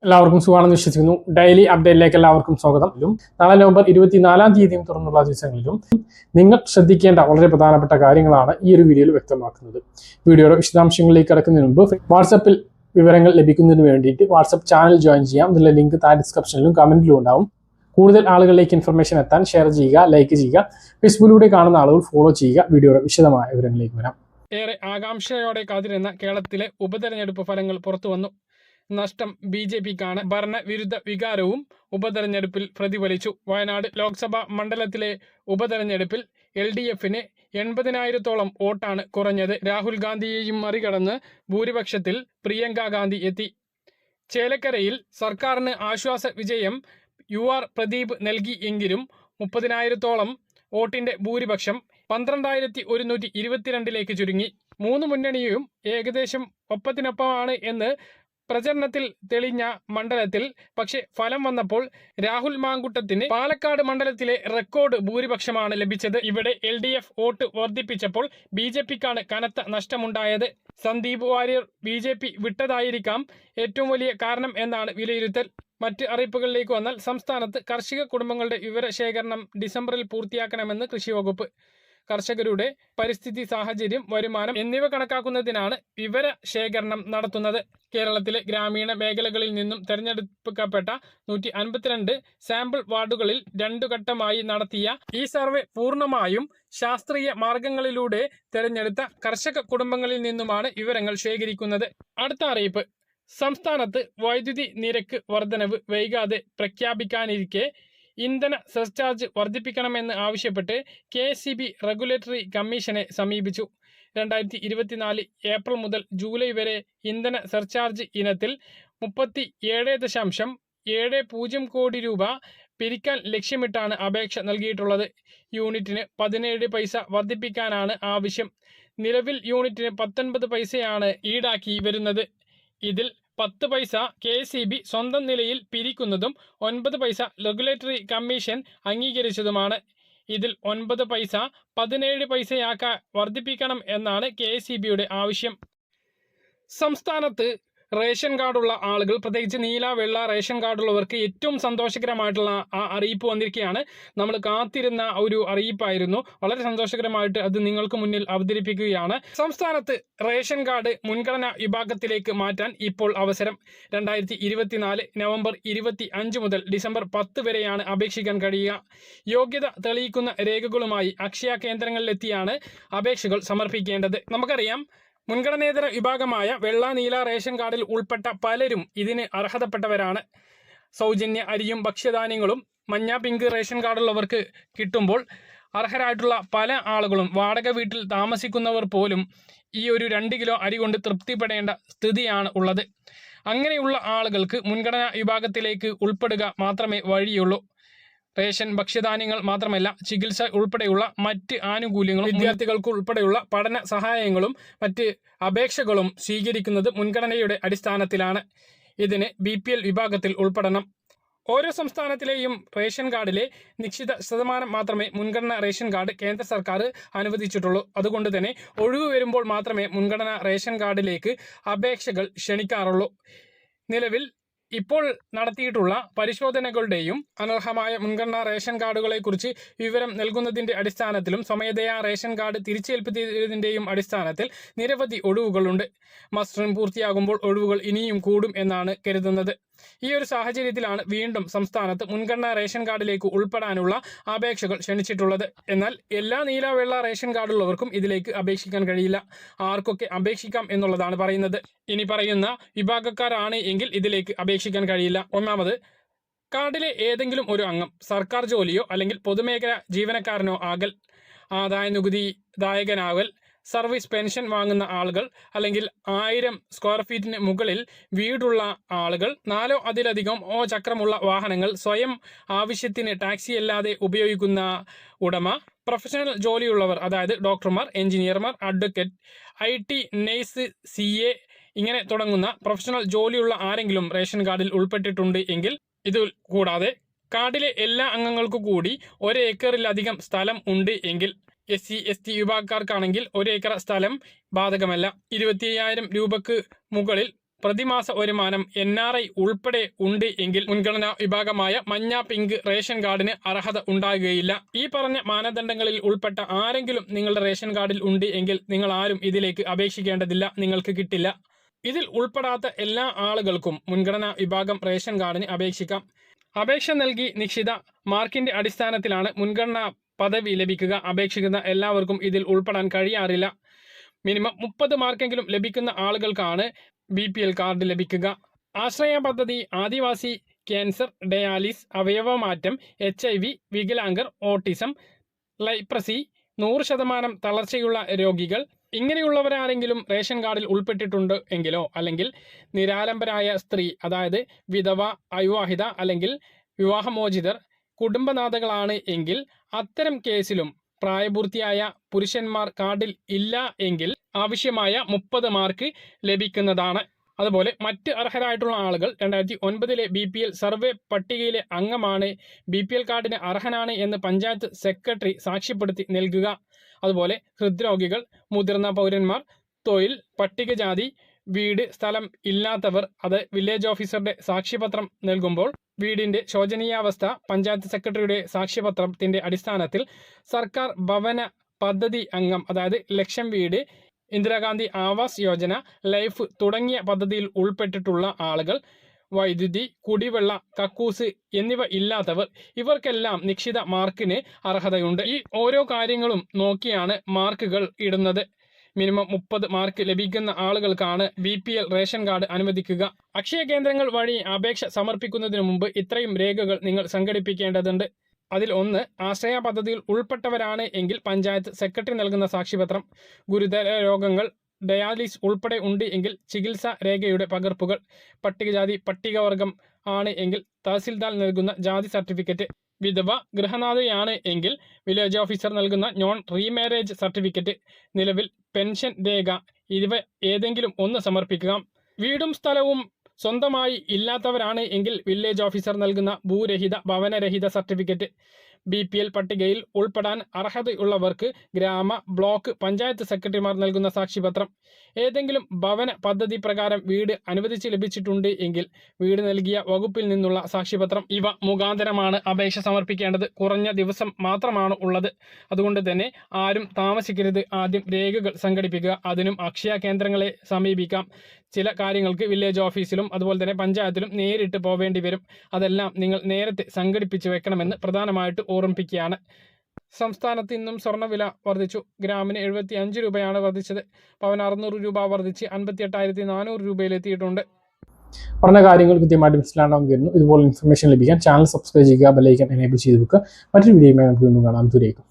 എല്ലാവർക്കും സുഖമാണെന്ന് വിശ്വസിക്കുന്നു. ഡെയിലി അപ്ഡേറ്റിലേക്ക് എല്ലാവർക്കും സ്വാഗതം. നാളെ നവംബർ 24 തീയതിയും തുറന്നുള്ള ദിവസങ്ങളിലും നിങ്ങൾ ശ്രദ്ധിക്കേണ്ട വളരെ പ്രധാനപ്പെട്ട കാര്യങ്ങളാണ് ഈ ഒരു വീഡിയോയിൽ വ്യക്തമാക്കുന്നത്. വീഡിയോയുടെ വിശദാംശങ്ങളിലേക്ക് കടക്കുന്നതിന് മുമ്പ് വാട്സപ്പിൽ വിവരങ്ങൾ ലഭിക്കുന്നതിന് വേണ്ടിയിട്ട് വാട്സപ്പ് ചാനൽ ജോയിൻ ചെയ്യാം. ഇതിലെ ലിങ്ക് താഴെ ഡിസ്ക്രിപ്ഷനിലും കമന്റിലും ഉണ്ടാവും. കൂടുതൽ ആളുകളിലേക്ക് ഇൻഫർമേഷൻ എത്താൻ ഷെയർ ചെയ്യുക, ലൈക്ക് ചെയ്യുക. ഫേസ്ബുക്കിലൂടെ കാണുന്ന ആളുകൾ ഫോളോ ചെയ്യുക. വീഡിയോയുടെ വിശദമായ വിവരങ്ങളിലേക്ക് വരാം. ഏറെ ആകാംക്ഷയോടെ കാത്തിരുന്ന കേരളത്തിലെ ഉപതെരഞ്ഞെടുപ്പ് ഫലങ്ങൾ പുറത്തുവന്നു. നഷ്ടം BJPക്കാണ്. ഭരണവിരുദ്ധ വികാരവും ഉപതെരഞ്ഞെടുപ്പിൽ പ്രതിഫലിച്ചു. വയനാട് ലോക്സഭാ മണ്ഡലത്തിലെ ഉപതെരഞ്ഞെടുപ്പിൽ LDFന് 80,000-ഓളം വോട്ടാണ് കുറഞ്ഞത്. രാഹുൽ ഗാന്ധിയെയും മറികടന്ന് ഭൂരിപക്ഷത്തിൽ പ്രിയങ്ക ഗാന്ധി എത്തി. ചേലക്കരയിൽ സർക്കാരിന് ആശ്വാസ വിജയം UR പ്രദീപ് നൽകി. എങ്കിലും 30,000-ഓളം വോട്ടിന്റെ ഭൂരിപക്ഷം 12,122 ചുരുങ്ങി. മൂന്ന് മുന്നണിയും ഏകദേശം ഒപ്പത്തിനൊപ്പമാണ് എന്ന് പ്രചരണത്തിൽ തെളിഞ്ഞ മണ്ഡലത്തിൽ പക്ഷേ ഫലം വന്നപ്പോൾ രാഹുൽ മാങ്കുട്ടത്തിന് പാലക്കാട് മണ്ഡലത്തിലെ റെക്കോർഡ് ഭൂരിപക്ഷമാണ് ലഭിച്ചത്. ഇവിടെ LDF വോട്ട് വർദ്ധിപ്പിച്ചപ്പോൾ BJPക്കാണ് കനത്ത നഷ്ടമുണ്ടായത്. സന്ദീപ് വാര്യർ BJP വിട്ടതായിരിക്കാം ഏറ്റവും വലിയ കാരണം എന്നാണ് വിലയിരുത്തൽ. മറ്റ് അറിയിപ്പുകളിലേക്ക് വന്നാൽ, സംസ്ഥാനത്ത് കാർഷിക കുടുംബങ്ങളുടെ വിവരശേഖരണം ഡിസംബറിൽ പൂർത്തിയാക്കണമെന്ന് കൃഷി വകുപ്പ്. കർഷകരുടെ പരിസ്ഥിതി, സാഹചര്യം, വരുമാനം എന്നിവ കണക്കാക്കുന്നതിനാണ് വിവരശേഖരണം നടത്തുന്നത്. കേരളത്തിലെ ഗ്രാമീണ മേഖലകളിൽ നിന്നും തെരഞ്ഞെടുക്കപ്പെട്ട 152 സാമ്പിൾ വാർഡുകളിൽ 2 ഘട്ടമായി നടത്തിയ ഈ സർവേ പൂർണ്ണമായും ശാസ്ത്രീയ മാർഗങ്ങളിലൂടെ തെരഞ്ഞെടുത്ത കർഷക കുടുംബങ്ങളിൽ നിന്നുമാണ് വിവരങ്ങൾ ശേഖരിക്കുന്നത്. അടുത്ത അറിയിപ്പ്: സംസ്ഥാനത്ത് വൈദ്യുതി നിരക്ക് വർധനവ് വൈകാതെ പ്രഖ്യാപിക്കാനിരിക്കെ ഇന്ധന സർചാർജ് വർദ്ധിപ്പിക്കണമെന്ന് ആവശ്യപ്പെട്ട് KSEB റെഗുലേറ്ററി കമ്മീഷനെ സമീപിച്ചു. 2024 ഏപ്രിൽ മുതൽ ജൂലൈ വരെ ഇന്ധന സർചാർജ് ഇനത്തിൽ 37.70 കോടി രൂപ പിരിക്കാൻ ലക്ഷ്യമിട്ടാണ് അപേക്ഷ നൽകിയിട്ടുള്ളത്. യൂണിറ്റിന് 17 പൈസ വർദ്ധിപ്പിക്കാനാണ് ആവശ്യം. നിലവിൽ യൂണിറ്റിന് 19 പൈസയാണ് ഈടാക്കി വരുന്നത്. ഇതിൽ 10 പൈസ KSEB സ്വന്തം നിലയിൽ പിരിക്കുന്നതും 9 പൈസ റെഗുലേറ്ററി കമ്മീഷൻ അംഗീകരിച്ചതുമാണ്. ഇതിൽ 9 പൈസ 17 പൈസയാക്കാൻ വർദ്ധിപ്പിക്കണം എന്നാണ് KSEBയുടെ ആവശ്യം. സംസ്ഥാനത്ത് റേഷൻ കാർഡുള്ള ആളുകൾ, പ്രത്യേകിച്ച് നീല വെള്ള റേഷൻ കാർഡുള്ളവർക്ക് ഏറ്റവും സന്തോഷകരമായിട്ടുള്ള ആ അറിയിപ്പ് വന്നിരിക്കുകയാണ്. നമ്മൾ കാത്തിരുന്ന ഒരു അറിയിപ്പായിരുന്നു. വളരെ സന്തോഷകരമായിട്ട് അത് നിങ്ങൾക്ക് മുന്നിൽ അവതരിപ്പിക്കുകയാണ്. സംസ്ഥാനത്ത് റേഷൻ കാർഡ് മുൻഗണനാ വിഭാഗത്തിലേക്ക് മാറ്റാൻ ഇപ്പോൾ അവസരം. 2024 നവംബർ 25 മുതൽ ഡിസംബർ 10 വരെയാണ് അപേക്ഷിക്കാൻ കഴിയുക. യോഗ്യത തെളിയിക്കുന്ന രേഖകളുമായി അക്ഷയ കേന്ദ്രങ്ങളിലെത്തിയാണ് അപേക്ഷകൾ സമർപ്പിക്കേണ്ടത്. നമുക്കറിയാം, മുൻഗണനേതര വിഭാഗമായ വെള്ള നീല റേഷൻ കാർഡിൽ ഉൾപ്പെട്ട പലരും ഇതിന് അർഹതപ്പെട്ടവരാണ്. സൗജന്യ അരിയും ഭക്ഷ്യധാന്യങ്ങളും മഞ്ഞ പിങ്ക് റേഷൻ കാർഡുള്ളവർക്ക് കിട്ടുമ്പോൾ അർഹരായിട്ടുള്ള പല ആളുകളും, വാടക വീട്ടിൽ താമസിക്കുന്നവർ പോലും ഈ ഒരു 2 കിലോ അരി കൊണ്ട് തൃപ്തിപ്പെടേണ്ട സ്ഥിതിയാണ് ഉള്ളത്. അങ്ങനെയുള്ള ആളുകൾക്ക് മുൻഗണനാ വിഭാഗത്തിലേക്ക് ഉൾപ്പെടുക മാത്രമേ വഴിയുള്ളൂ. റേഷൻ, ഭക്ഷ്യധാന്യങ്ങൾ മാത്രമല്ല, ചികിത്സ ഉൾപ്പെടെയുള്ള മറ്റ് ആനുകൂല്യങ്ങളും വിദ്യാർത്ഥികൾക്ക് ഉൾപ്പെടെയുള്ള പഠന സഹായങ്ങളും മറ്റ് അപേക്ഷകളും സ്വീകരിക്കുന്നത് മുൻഗണനയുടെ അടിസ്ഥാനത്തിലാണ്. ഇതിന് BPL വിഭാഗത്തിൽ ഉൾപ്പെടണം. ഓരോ സംസ്ഥാനത്തിലെയും റേഷൻ കാർഡിലെ നിശ്ചിത ശതമാനം മാത്രമേ മുൻഗണനാ റേഷൻ കാർഡ് കേന്ദ്ര സർക്കാർ അനുവദിച്ചിട്ടുള്ളൂ. അതുകൊണ്ട് തന്നെ ഒഴിവ് വരുമ്പോൾ മാത്രമേ മുൻഗണനാ റേഷൻ കാർഡിലേക്ക് അപേക്ഷകൾ ക്ഷണിക്കാറുള്ളൂ. നിലവിൽ ഇപ്പോൾ നടത്തിയിട്ടുള്ള പരിശോധനകളുടെയും അനർഹമായ മുൻഗണനാ റേഷൻ കാർഡുകളെക്കുറിച്ച് വിവരം നൽകുന്നതിൻ്റെ അടിസ്ഥാനത്തിലും സ്വമേധയാ റേഷൻ കാർഡ് തിരിച്ചേൽപ്പിച്ചതിൻ്റെയും അടിസ്ഥാനത്തിൽ നിരവധി ഒഴിവുകളുണ്ട്. മസ്റ്ററിംഗ് പൂർത്തിയാകുമ്പോൾ ഒഴിവുകൾ ഇനിയും കൂടും എന്നാണ് കരുതുന്നത്. ഈ ഒരു സാഹചര്യത്തിലാണ് വീണ്ടും സംസ്ഥാനത്ത് മുൻഗണനാ റേഷൻ കാർഡിലേക്ക് ഉൾപ്പെടാനുള്ള അപേക്ഷകൾ ക്ഷണിച്ചിട്ടുള്ളത്. എന്നാൽ എല്ലാ നീല വെള്ള റേഷൻ കാർഡുള്ളവർക്കും ഇതിലേക്ക് അപേക്ഷിക്കാൻ കഴിയില്ല. ആർക്കൊക്കെ അപേക്ഷിക്കാം എന്നുള്ളതാണ് പറയുന്നത്. ഇനി പറയുന്ന വിഭാഗക്കാരാണ് എങ്കിൽ ഇതിലേക്ക് അപേക്ഷിക്കാൻ കഴിയില്ല. ഒന്നാമത്, കാർഡിലെ ഏതെങ്കിലും ഒരു അംഗം സർക്കാർ ജോലിയോ അല്ലെങ്കിൽ പൊതുമേഖലാ ജീവനക്കാരനോ ആകൽ, ആദായ നികുതി ദായകനാകൽ, സർവീസ് പെൻഷൻ വാങ്ങുന്ന ആളുകൾ, അല്ലെങ്കിൽ 1000 സ്ക്വയർ ഫീറ്റിന് മുകളിൽ വീടുള്ള ആളുകൾ, 4 അതിലധികമോ ചക്രമുള്ള വാഹനങ്ങൾ സ്വയം ആവശ്യത്തിന് ടാക്സി അല്ലാതെ ഉപയോഗിക്കുന്ന ഉടമ, പ്രൊഫഷണൽ ജോലിയുള്ളവർ, അതായത് ഡോക്ടർമാർ, എഞ്ചിനീയർമാർ, അഡ്വക്കേറ്റ്, IT, നേഴ്സ്, CA ഇങ്ങനെ തുടങ്ങുന്ന പ്രൊഫഷണൽ ജോലിയുള്ള ആരെങ്കിലും റേഷൻ കാർഡിൽ ഉൾപ്പെട്ടിട്ടുണ്ട് എങ്കിൽ. ഇത് കൂടാതെ കാർഡിലെ എല്ലാ അംഗങ്ങൾക്കു കൂടി 1 ഏക്കറിലധികം സ്ഥലം ഉണ്ട് എങ്കിൽ. SC/ST വിഭാഗക്കാർക്കാണെങ്കിൽ 1 ഏക്കർ സ്ഥലം ബാധകമല്ല. 25,000 രൂപക്ക് മുകളിൽ പ്രതിമാസ വരുമാനം NRI ഉൾപ്പെടെ ഉണ്ട് എങ്കിൽ മുൻഗണനാ വിഭാഗമായ മഞ്ഞ പിങ്ക് റേഷൻ കാർഡിന് അർഹത ഉണ്ടാകുകയില്ല. ഈ പറഞ്ഞ മാനദണ്ഡങ്ങളിൽ ഉൾപ്പെട്ട ആരെങ്കിലും നിങ്ങളുടെ റേഷൻ കാർഡിൽ ഉണ്ട് എങ്കിൽ നിങ്ങൾ ആരും ഇതിലേക്ക് അപേക്ഷിക്കേണ്ടതില്ല, നിങ്ങൾക്ക് കിട്ടില്ല. ഇതിൽ ഉൾപ്പെടാത്ത എല്ലാ ആളുകൾക്കും മുൻഗണനാ വിഭാഗം റേഷൻ കാർഡിന് അപേക്ഷിക്കാം. അപേക്ഷ നൽകി നിശ്ചിത മാർക്കിന്റെ അടിസ്ഥാനത്തിലാണ് മുൻഗണനാ പദവി ലഭിക്കുക. അപേക്ഷിക്കുന്ന എല്ലാവർക്കും ഇതിൽ ഉൾപ്പെടാൻ കഴിയാറില്ല. മിനിമം 30 മാർക്കെങ്കിലും ലഭിക്കുന്ന ആളുകൾക്കാണ് BPL കാർഡ് ലഭിക്കുക. ആശ്രയ പദ്ധതി, ആദിവാസി, ക്യാൻസർ, ഡയാലിസ്, അവയവമാറ്റം, HIV, വികലാംഗർ, ഓട്ടിസം, ലൈപ്രസി, 100% തളർച്ചയുള്ള രോഗികൾ ഇങ്ങനെയുള്ളവരാരെങ്കിലും റേഷൻ കാർഡിൽ ഉൾപ്പെട്ടിട്ടുണ്ട് എങ്കിലോ അല്ലെങ്കിൽ നിരാലംബരായ സ്ത്രീ, അതായത് വിധവ, അവിവാഹിത അല്ലെങ്കിൽ വിവാഹമോചിതർ കുടുംബനാഥകളാണ് എങ്കിൽ അത്തരം കേസിലും പ്രായപൂർത്തിയായ പുരുഷന്മാർ കാർഡിൽ ഇല്ല എങ്കിൽ ആവശ്യമായ 30 മാർക്ക് ലഭിക്കുന്നതാണ്. അതുപോലെ മറ്റ് അർഹരായിട്ടുള്ള ആളുകൾ 2009 BPL സർവേ പട്ടികയിലെ അംഗമാണ്, BPL കാർഡിന് അർഹനാണ് എന്ന് പഞ്ചായത്ത് സെക്രട്ടറി സാക്ഷ്യപ്പെടുത്തി നൽകുക. അതുപോലെ ഹൃദ്രോഗികൾ, മുതിർന്ന പൗരന്മാർ, തൊഴിൽ പട്ടികജാതി, വീട് സ്ഥലം ഇല്ലാത്തവർ അത് വില്ലേജ് ഓഫീസറുടെ സാക്ഷ്യപത്രം നൽകുമ്പോൾ വീടിന്റെ ശോചനീയാവസ്ഥ പഞ്ചായത്ത് സെക്രട്ടറിയുടെ സാക്ഷ്യപത്രത്തിന്റെ അടിസ്ഥാനത്തിൽ സർക്കാർ ഭവന പദ്ധതി അംഗം, അതായത് ലക്ഷം വീട്, ഇന്ദിരാഗാന്ധി ആവാസ് യോജന, ലൈഫ് തുടങ്ങിയ പദ്ധതിയിൽ ഉൾപ്പെട്ടിട്ടുള്ള ആളുകൾ, വൈദ്യുതി, കുടിവെള്ള, കക്കൂസ് എന്നിവ ഇല്ലാത്തവർ, ഇവർക്കെല്ലാം നിശ്ചിത മാർക്കിന് അർഹതയുണ്ട്. ഈ ഓരോ കാര്യങ്ങളും നോക്കിയാണ് മാർക്കുകൾ ഇടുന്നത്. മിനിമം 30 മാർക്ക് ലഭിക്കുന്ന ആളുകൾക്കാണ് BPL റേഷൻ കാർഡ് അനുവദിക്കുക. അക്ഷയ കേന്ദ്രങ്ങൾ വഴി അപേക്ഷ സമർപ്പിക്കുന്നതിന് മുമ്പ് ഇത്രയും രേഖകൾ നിങ്ങൾ സംഘടിപ്പിക്കേണ്ടതുണ്ട്. അതിൽ ഒന്ന്, ആശ്രയ പദ്ധതിയിൽ ഉൾപ്പെട്ടവരാണ് എങ്കിൽ പഞ്ചായത്ത് സെക്രട്ടറി നൽകുന്ന സാക്ഷ്യപത്രം, ഗുരുതര രോഗങ്ങൾ, ഡയാലിസ് ഉൾപ്പെടെ ഉണ്ട് എങ്കിൽ ചികിത്സാ രേഖയുടെ പകർപ്പുകൾ, പട്ടികജാതി പട്ടികവർഗം ആണ് എങ്കിൽ തഹസിൽദാർ നൽകുന്ന ജാതി സർട്ടിഫിക്കറ്റ്, വിധവ ഗൃഹനാഥയാണ് എങ്കിൽ വില്ലേജ് ഓഫീസർ നൽകുന്ന നോൺ റീമാരേജ് സർട്ടിഫിക്കറ്റ്, നിലവിൽ പെൻഷൻ രേഖ, ഇവ ഏതെങ്കിലും ഒന്ന് സമർപ്പിക്കുക. വീടും സ്ഥലവും സ്വന്തമായി ഇല്ലാത്തവരാണ് എങ്കിൽ വില്ലേജ് ഓഫീസർ നൽകുന്ന ഭൂരഹിത ഭവനരഹിത സർട്ടിഫിക്കറ്റ്. BPL പട്ടികയിൽ ഉൾപ്പെടാൻ അർഹതയുള്ളവർക്ക് ഗ്രാമ, ബ്ലോക്ക് പഞ്ചായത്ത് സെക്രട്ടറിമാർ നൽകുന്ന സാക്ഷ്യപത്രം. ഏതെങ്കിലും ഭവന പദ്ധതി പ്രകാരം വീട് അനുവദിച്ച് ലഭിച്ചിട്ടുണ്ട് എങ്കിൽ വീട് നൽകിയ വകുപ്പിൽ നിന്നുള്ള സാക്ഷ്യപത്രം. ഇവ മുഖാന്തരമാണ് അപേക്ഷ സമർപ്പിക്കേണ്ടത്. കുറഞ്ഞ ദിവസം മാത്രമാണ് ഉള്ളത്. അതുകൊണ്ട് തന്നെ ആരും താമസിക്കരുത്. ആദ്യം രേഖകൾ സംഘടിപ്പിക്കുക. അതിനും അക്ഷയ കേന്ദ്രങ്ങളെ സമീപിക്കാം. ചില കാര്യങ്ങൾക്ക് വില്ലേജ് ഓഫീസിലും അതുപോലെ തന്നെ പഞ്ചായത്തിലും നേരിട്ട് പോവേണ്ടി വരും. അതെല്ലാം നിങ്ങൾ നേരത്തെ സംഘടിപ്പിച്ച് വെക്കണമെന്ന് പ്രധാനമായിട്ട് ഓർമ്മിപ്പിക്കുകയാണ്. സംസ്ഥാനത്ത് ഇന്നും സ്വർണ്ണവില വർദ്ധിച്ചു. ഗ്രാമിന് 75 രൂപയാണ് വർദ്ധിച്ചത്. പവന് 600 രൂപ വർദ്ധിച്ച് 58,400 രൂപയിലെത്തിയിട്ടുണ്ട്. പറഞ്ഞ കാര്യങ്ങൾ കൃത്യമായിട്ട് മനസ്സിലാണെന്ന് കരുതുന്നു. ഇതുപോലെ ഇൻഫർമേഷൻ ലഭിക്കാൻ ചാനൽ സബ്സ്ക്രൈബ് ചെയ്യുക, ബെൽ ഐക്കൺ എനേബിൾ ചെയ്ത് വെക്കുക. മറ്റൊരു വീഡിയോയുമായി നമുക്ക് വീണ്ടും കാണാം. ദൂരേക്കും.